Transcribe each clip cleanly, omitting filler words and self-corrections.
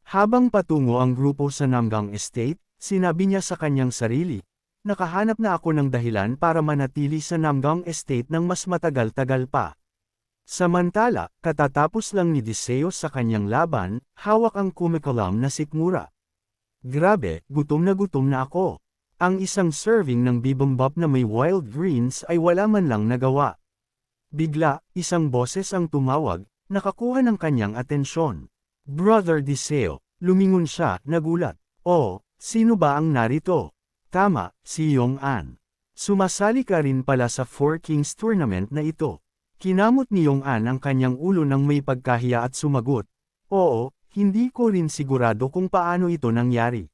Habang patungo ang grupo sa Namgang Estate, sinabi niya sa kanyang sarili, nakahanap na ako ng dahilan para manatili sa Namgang Estate ng mas matagal-tagal pa. Samantala, katatapos lang ni Deseo sa kanyang laban, hawak ang kumikalam na sikmura. Grabe, gutom na ako. Ang isang serving ng bibimbap na may wild greens ay wala man lang nagawa. Bigla, isang boses ang tumawag, nakakuha ng kanyang atensyon. Brother Deseo, lumingon siya, nagulat. Oh, sino ba ang narito? Tama, si Yong-an. Sumasali ka rin pala sa Four Kings tournament na ito. Kinamot ni Yong-an ang kanyang ulo nang may pagkahiya at sumagot. Oo, hindi ko rin sigurado kung paano ito nangyari.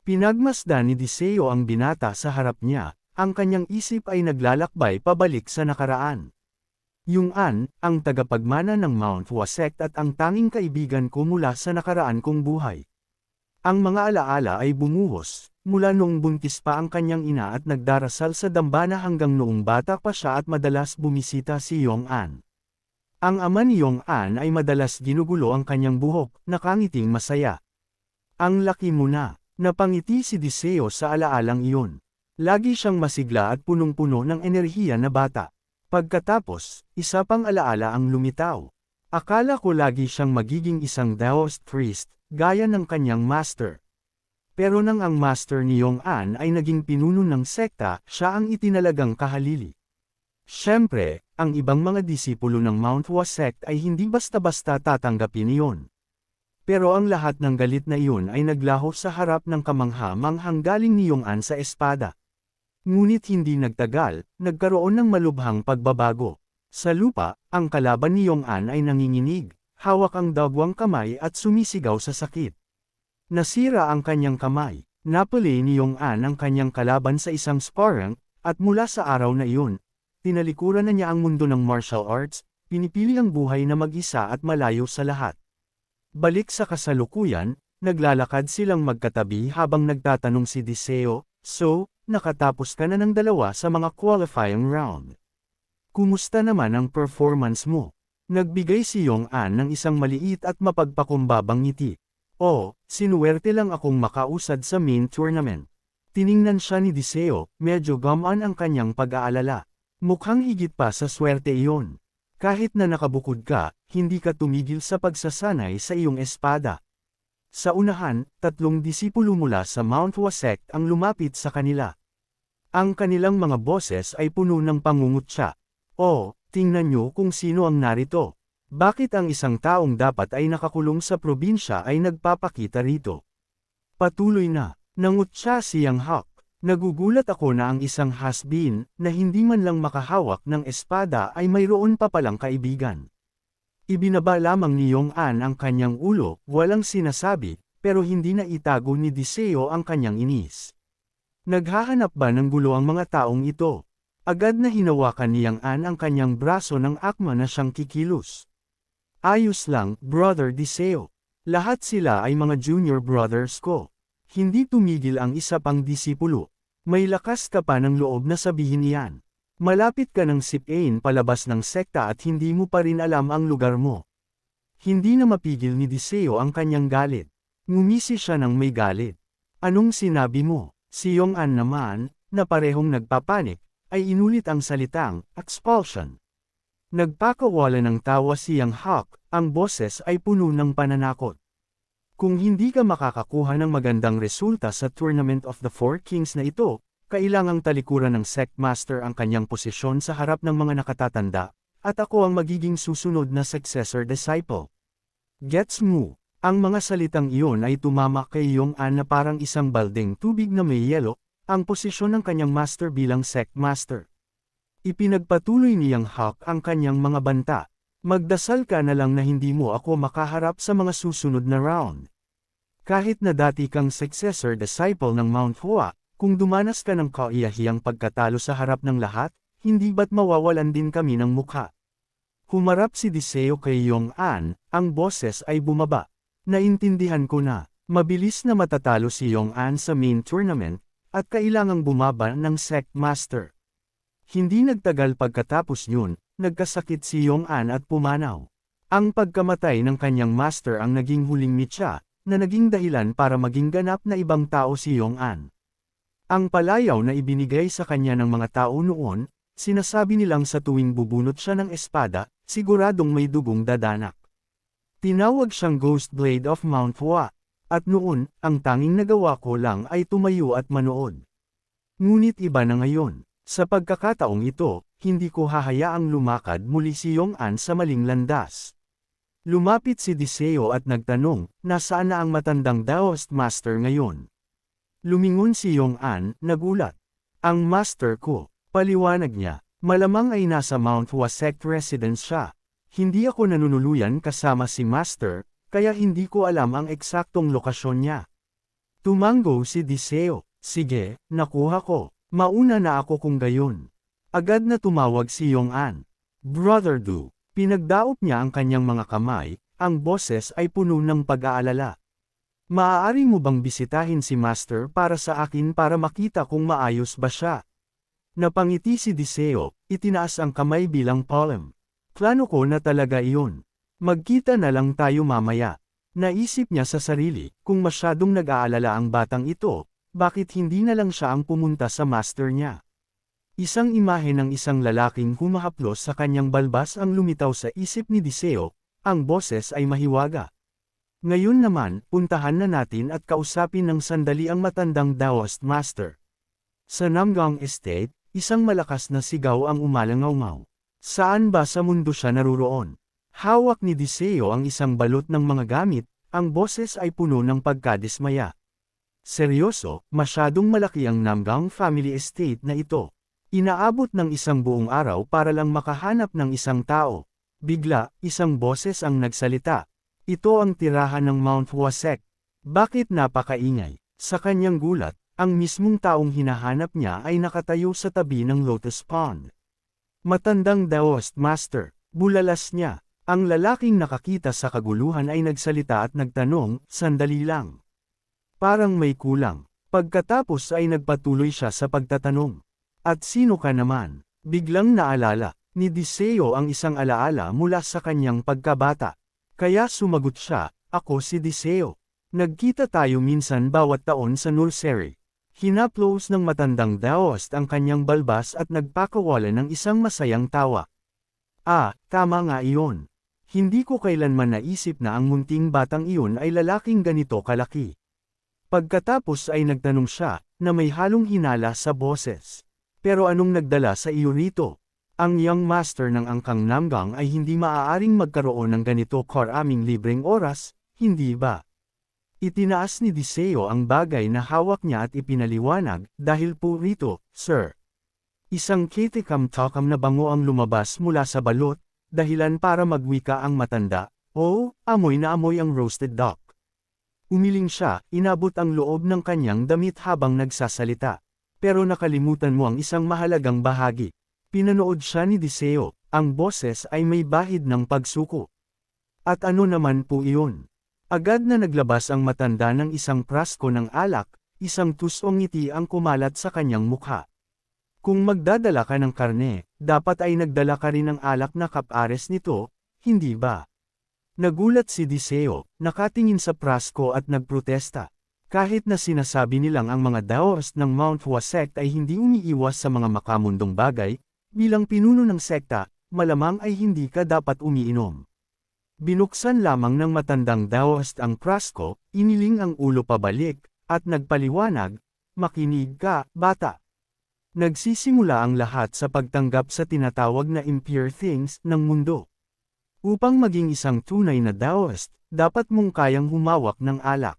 Pinagmasdan ni Deseo ang binata sa harap niya, ang kanyang isip ay naglalakbay pabalik sa nakaraan. Yong-an, ang tagapagmana ng Mount Hua Sect at ang tanging kaibigan ko mula sa nakaraan kong buhay. Ang mga alaala ay bumuhos, mula noong buntis pa ang kanyang ina at nagdarasal sa dambana hanggang noong bata pa siya at madalas bumisita si Yong-an. Ang ama ni Yong-an ay madalas ginugulo ang kanyang buhok, nakangiting masaya. Ang laki mo na. Napangiti si Deseo sa alaalang iyon. Lagi siyang masigla at punong-puno ng enerhiya na bata. Pagkatapos, isa pang alaala ang lumitaw. Akala ko lagi siyang magiging isang Taoist priest, gaya ng kanyang master. Pero nang ang master ni Yong-an ay naging pinuno ng sekta, siya ang itinalagang kahalili. Siyempre, ang ibang mga disipulo ng Mount Hua Sect ay hindi basta-basta tatanggapin iyon. Pero ang lahat ng galit na iyon ay naglaho sa harap ng kamangha-manghang galing ni Yong-an sa espada. Ngunit hindi nagtagal, nagkaroon ng malubhang pagbabago. Sa lupa, ang kalaban ni Yong-an ay nanginginig, hawak ang dagwang kamay at sumisigaw sa sakit. Nasira ang kanyang kamay, napuli ni Yong-an ang kanyang kalaban sa isang sparring, at mula sa araw na iyon, tinalikuran na niya ang mundo ng martial arts, pinipili ang buhay na mag-isa at malayo sa lahat. Balik sa kasalukuyan, naglalakad silang magkatabi habang nagtatanong si Deseo, so, nakatapos ka na ng dalawa sa mga qualifying round. Kumusta naman ang performance mo? Nagbigay si Yong-an ng isang maliit at mapagpakumbabang ngiti. Oh, sinuwerte lang akong makausad sa main tournament. Tiningnan siya ni Deseo, medyo gamaan ang kanyang pag-aalala. Mukhang higit pa sa swerte iyon. Kahit na nakabukod ka, hindi ka tumigil sa pagsasanay sa iyong espada. Sa unahan, 3 disipulo mula sa Mount Hua Sect ang lumapit sa kanila. Ang kanilang mga boses ay puno ng pangungutya. Oh, tingnan niyo kung sino ang narito. Bakit ang isang taong dapat ay nakakulong sa probinsya ay nagpapakita rito? Patuloy na, nangutya si Yang Hak. Nagugulat ako na ang isang has-been, na hindi man lang makahawak ng espada ay mayroon pa palang kaibigan. Ibinaba lamang ni Yong-an ang kanyang ulo, walang sinasabi, pero hindi na itago ni Deseo ang kanyang inis. Naghahanap ba ng gulo ang mga taong ito? Agad na hinawakan ni Yong-an ang kanyang braso ng akma na siyang kikilos. Ayos lang, Brother Deseo. Lahat sila ay mga junior brothers ko. Hindi tumigil ang isa pang disipulo. May lakas ka pa ng loob na sabihin iyan. Malapit ka ng sipain palabas ng sekta at hindi mo pa rin alam ang lugar mo. Hindi na mapigil ni Deseo ang kanyang galit. Ngumisi siya ng may galit. Anong sinabi mo? Si Yong-an naman, na parehong nagpapanik, ay inulit ang salitang, expulsion. Nagpakawala ng tawa si Yang Hak, ang boses ay puno ng pananakot. Kung hindi ka makakakuha ng magandang resulta sa Tournament of the Four Kings na ito, kailangang talikuran ng Sect Master ang kanyang posisyon sa harap ng mga nakatatanda, at ako ang magiging susunod na successor disciple. Gets mo? Ang mga salitang iyon ay tumama kay Yong-an na parang isang baldeng tubig na may yelo, ang posisyon ng kanyang master bilang Sect Master. Ipinagpatuloy ni Yang Hak ang kanyang mga banta. Magdasal ka na lang na hindi mo ako makaharap sa mga susunod na round. Kahit na dati kang successor disciple ng Mount Hua, kung dumanas ka ng kaiyahiyang pagkatalo sa harap ng lahat, hindi ba't mawawalan din kami ng mukha? Humarap si Deseo kay Yong-an, ang boses ay bumaba. Naintindihan ko na, mabilis na matatalo si Yong-an sa main tournament, at kailangang bumaba ng Sect Master. Hindi nagtagal pagkatapos yun, nagkasakit si Yong-an at pumanaw. Ang pagkamatay ng kanyang master ang naging huling mitya, na naging dahilan para maging ganap na ibang tao si Yong-an. Ang palayaw na ibinigay sa kanya ng mga tao noon, sinasabi nilang sa tuwing bubunot siya ng espada, siguradong may dugong dadanak. Tinawag siyang Ghost Blade of Mount Hua, at noon, ang tanging nagawa ko lang ay tumayo at manood. Ngunit iba na ngayon. Sa pagkakataong ito, hindi ko hahayaang lumakad muli si Yong-an sa maling landas. Lumapit si Deseo at nagtanong, nasaan na ang matandang Daoist Master ngayon? Lumingon si Yong-an, nagulat. Ang master ko, paliwanag niya, malamang ay nasa Mount Hua Sect residence siya. Hindi ako nanunuluyan kasama si Master, kaya hindi ko alam ang eksaktong lokasyon niya. Tumango si Deseo, sige, nakuha ko. Mauna na ako kung gayon. Agad na tumawag si Yong-an. Brother Du, pinagdaop niya ang kanyang mga kamay, ang boses ay puno ng pag-aalala. Maaari mo bang bisitahin si Master para sa akin para makita kung maayos ba siya? Napangiti si Deseo, itinaas ang kamay bilang palm. Plano ko na talaga iyon. Magkita na lang tayo mamaya. Naisip niya sa sarili, kung masyadong nag-aalala ang batang ito, bakit hindi na lang siya ang pumunta sa master niya? Isang imahe ng isang lalaking humahaplos sa kanyang balbas ang lumitaw sa isip ni Deseo, ang boses ay mahiwaga. Ngayon naman, puntahan na natin at kausapin ng sandali ang matandang Daoist Master. Sa Namgang Estate, isang malakas na sigaw ang umalangaw-ngaw. Saan ba sa mundo siya naruroon? Hawak ni Deseo ang isang balot ng mga gamit, ang boses ay puno ng pagkadismaya. Seryoso, masyadong malaki ang Namgang Family Estate na ito. Inaabot ng isang buong araw para lang makahanap ng isang tao. Bigla, isang boses ang nagsalita. Ito ang tirahan ng Mount Hua Sect. Bakit napakaingay? Sa kanyang gulat, ang mismong taong hinahanap niya ay nakatayo sa tabi ng Lotus Pond. Matandang Daoist Master, bulalas niya. Ang lalaking nakakita sa kaguluhan ay nagsalita at nagtanong, sandali lang. Parang may kulang. Pagkatapos ay nagpatuloy siya sa pagtatanong. At sino ka naman? Biglang naalala ni Deseo ang isang alaala mula sa kanyang pagkabata. Kaya sumagot siya, ako si Deseo. Nagkita tayo minsan bawat taon sa nursery. Hinaplos ng matandang Daoist ang kanyang balbas at nagpakawala ng isang masayang tawa. Ah, tama nga iyon. Hindi ko kailanman naisip na ang munting batang iyon ay lalaking ganito kalaki. Pagkatapos ay nagtanong siya, na may halong hinala sa boses. Pero anong nagdala sa iyo rito? Ang young master ng Angkang Namgang ay hindi maaaring magkaroon ng ganito karaming libreng oras, hindi ba? Itinaas ni Deseo ang bagay na hawak niya at ipinaliwanag, dahil po rito, sir. Isang kitikam-takam na bango ang lumabas mula sa balot, dahilan para magwika ang matanda, amoy na amoy ang roasted duck. Umiling siya, inabot ang loob ng kanyang damit habang nagsasalita. Pero nakalimutan mo ang isang mahalagang bahagi. Pinanood siya ni Deseo, ang boses ay may bahid ng pagsuko. At ano naman po iyon? Agad na naglabas ang matanda ng isang prasko ng alak, isang tusong ngiti ang kumalat sa kanyang mukha. Kung magdadala ka ng karne, dapat ay nagdala ka rin ng alak na kapares nito, hindi ba? Nagulat si Deseo, nakatingin sa prasko at nagprotesta. Kahit na sinasabi nilang ang mga Daoist ng Mount Hua Sect ay hindi umiiwas sa mga makamundong bagay, bilang pinuno ng sekta, malamang ay hindi ka dapat umiinom. Binuksan lamang ng matandang Daoist ang prasko, iniling ang ulo pabalik, at nagpaliwanag, makinig ka, bata. Nagsisimula ang lahat sa pagtanggap sa tinatawag na impure things ng mundo. Upang maging isang tunay na Daoist, dapat mong kayang humawak ng alak.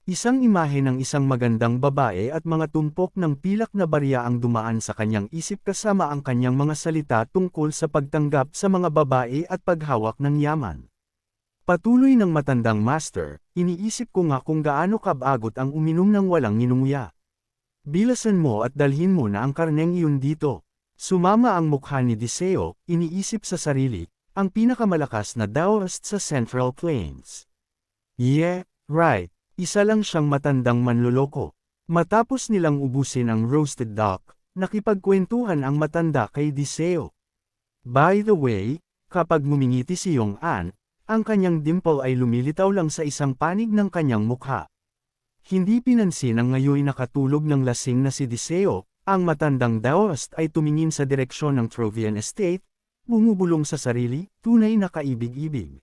Isang imahe ng isang magandang babae at mga tumpok ng pilak na barya ang dumaan sa kanyang isip kasama ang kanyang mga salita tungkol sa pagtanggap sa mga babae at paghawak ng yaman. Patuloy ng matandang master, iniisip ko nga kung gaano kabagot ang uminom ng walang ninunguya. Bilasan mo at dalhin mo na ang karneng iyon dito. Sumama ang mukha ni Deseo, iniisip sa sarili, ang pinakamalakas na Daoist sa Central Plains. Yeah, right. Isa lang siyang matandang manloloko. Matapos nilang ubusin ang roasted duck, nakipagkwentuhan ang matanda kay Deseo. By the way, kapag ngumingiti si Yong-an, ang kanyang dimple ay lumilitaw lang sa isang panig ng kanyang mukha. Hindi pinansin ang ngayoy nakatulog ng lasing na si Odiseo, ang matandang Daoist ay tumingin sa direksyon ng Trovian Estate, bumubulong sa sarili, tunay na kaibig-ibig.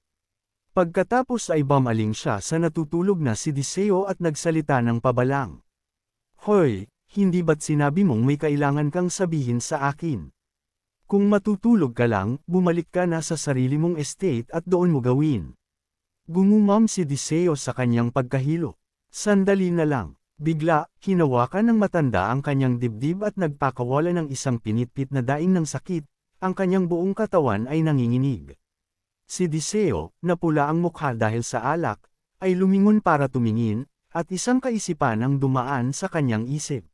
Pagkatapos ay bumaling siya sa natutulog na si Odiseo at nagsalita ng pabalang. Hoy, hindi ba't sinabi mong may kailangan kang sabihin sa akin? Kung matutulog ka lang, bumalik ka na sa sarili mong estate at doon mo gawin. Gumumam si Odiseo sa kanyang pagkahilo. Sandali na lang. Bigla, hinawakan ng matanda ang kanyang dibdib at nagpakawala ng isang pinitpit na daing ng sakit, ang kanyang buong katawan ay nanginginig. Si Odiseo, na pula ang mukha dahil sa alak, ay lumingon para tumingin, at isang kaisipan ang dumaan sa kanyang isip.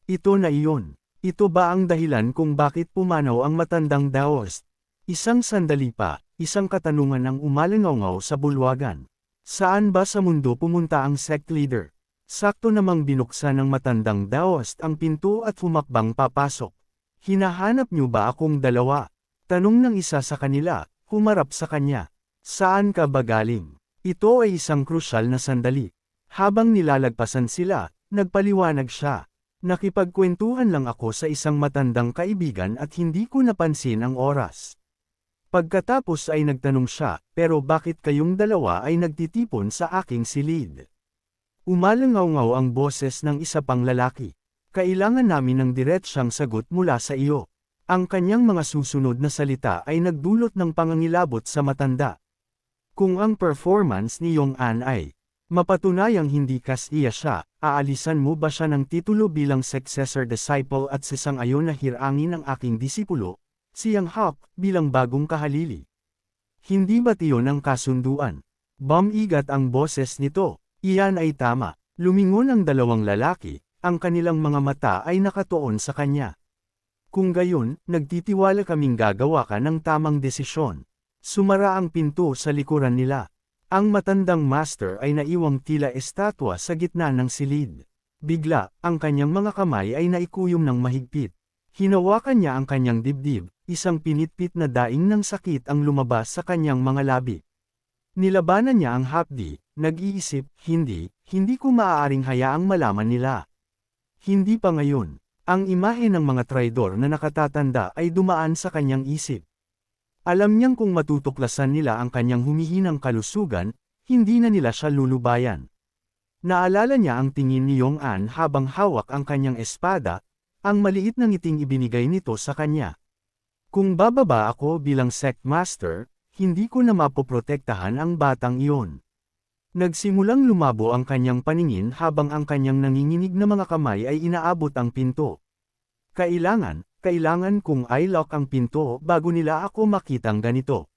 Ito na iyon. Ito ba ang dahilan kung bakit pumanaw ang matandang Daoist? Isang sandali pa, isang katanungan ang umalingaw sa bulwagan. Saan ba sa mundo pumunta ang sect leader? Sakto namang binuksan ng matandang Daoist ang pinto at humakbang papasok. Hinahanap niyo ba akong dalawa? Tanong ng isa sa kanila, humarap sa kanya. Saan ka ba galing? Ito ay isang krusyal na sandali. Habang nilalagpasan sila, nagpaliwanag siya. Nakipagkwentuhan lang ako sa isang matandang kaibigan at hindi ko napansin ang oras. Pagkatapos ay nagtanong siya, pero bakit kayong dalawa ay nagtitipon sa aking silid? Umalangaw ang boses ng isa pang lalaki. Kailangan namin ng diretsyang sagot mula sa iyo. Ang kanyang mga susunod na salita ay nagdulot ng pangangilabot sa matanda. Kung ang performance ni Yong-an ay mapatunayang hindi kasiya siya, aalisan mo ba siya ng titulo bilang successor disciple at sisang-ayon na hirangin ng aking disipulo, si Yang Hak, bilang bagong kahalili? Hindi ba't iyon ang kasunduan? Bumigat ang boses nito. Iyan ay tama. Lumingon ang dalawang lalaki, ang kanilang mga mata ay nakatuon sa kanya. Kung gayon, nagtitiwala kaming gagawa ka ng tamang desisyon. Sumara ang pinto sa likuran nila. Ang matandang master ay naiwang tila estatwa sa gitna ng silid. Bigla, ang kanyang mga kamay ay naikuyom ng mahigpit. Hinawakan niya ang kanyang dibdib, isang pinitpit na daing ng sakit ang lumabas sa kanyang mga labi. Nilabanan niya ang hapdi, nag-iisip, hindi ko maaaring hayaang malaman nila. Hindi pa ngayon. Ang imahe ng mga traidor na nakatatanda ay dumaan sa kanyang isip. Alam niyang kung matutuklasan nila ang kanyang humihinang kalusugan, hindi na nila siya lulubayan. Naalala niya ang tingin ni Yong-an habang hawak ang kanyang espada, ang maliit na ngiting ibinigay nito sa kanya. Kung bababa ako bilang sect master, hindi ko na mapoprotektahan ang batang iyon. Nagsimulang lumabo ang kanyang paningin habang ang kanyang nanginginig na mga kamay ay inaabot ang pinto. Kailangan kong i-lock ang pinto bago nila ako makitang ganito.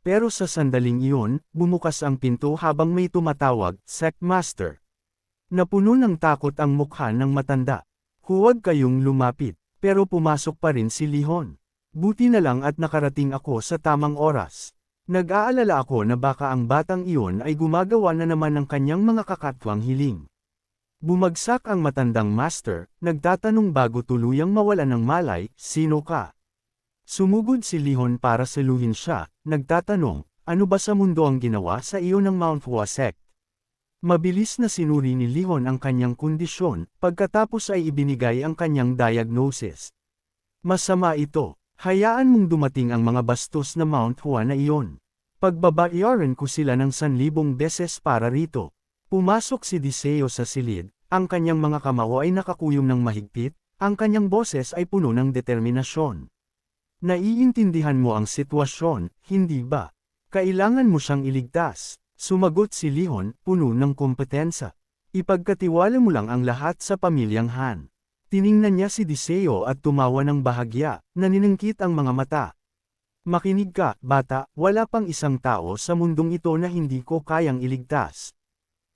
Pero sa sandaling iyon, bumukas ang pinto habang may tumatawag, Sect Master. Napuno ng takot ang mukha ng matanda. Huwag kayong lumapit, pero pumasok pa rin si Lihon. Buti na lang at nakarating ako sa tamang oras. Nag-aalala ako na baka ang batang iyon ay gumagawa na naman ng kanyang mga kakatwang hiling. Bumagsak ang matandang master, nagtatanong bago tuluyang mawala ng malay, sino ka? Sumugod si Lihon para saluhin siya, nagtatanong, ano ba sa mundo ang ginawa sa iyo ng Mount Hua Sect? Mabilis na sinuri ni Lihon ang kanyang kondisyon, pagkatapos ay ibinigay ang kanyang diagnosis. Masama ito, hayaan mong dumating ang mga bastos na Mount Hua na iyon. Pagbabayaran ko sila ng 1,000 beses para rito. Pumasok si Odiseo sa silid, ang kanyang mga kamao ay nakakuyom ng mahigpit, ang kanyang boses ay puno ng determinasyon. Naiintindihan mo ang sitwasyon, hindi ba? Kailangan mo siyang iligtas, sumagot si Lihon, puno ng kompetensya. Ipagkatiwala mo lang ang lahat sa pamilyang Han. Tiningnan niya si Odiseo at tumawa ng bahagya, naniningkit ang mga mata. Makinig ka, bata, wala pang isang tao sa mundong ito na hindi ko kayang iligtas.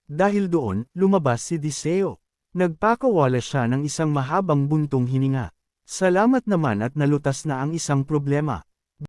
Dahil doon, lumabas si Odiseo. Nagpakawala siya ng isang mahabang buntong hininga. Salamat naman at nalutas na ang isang problema.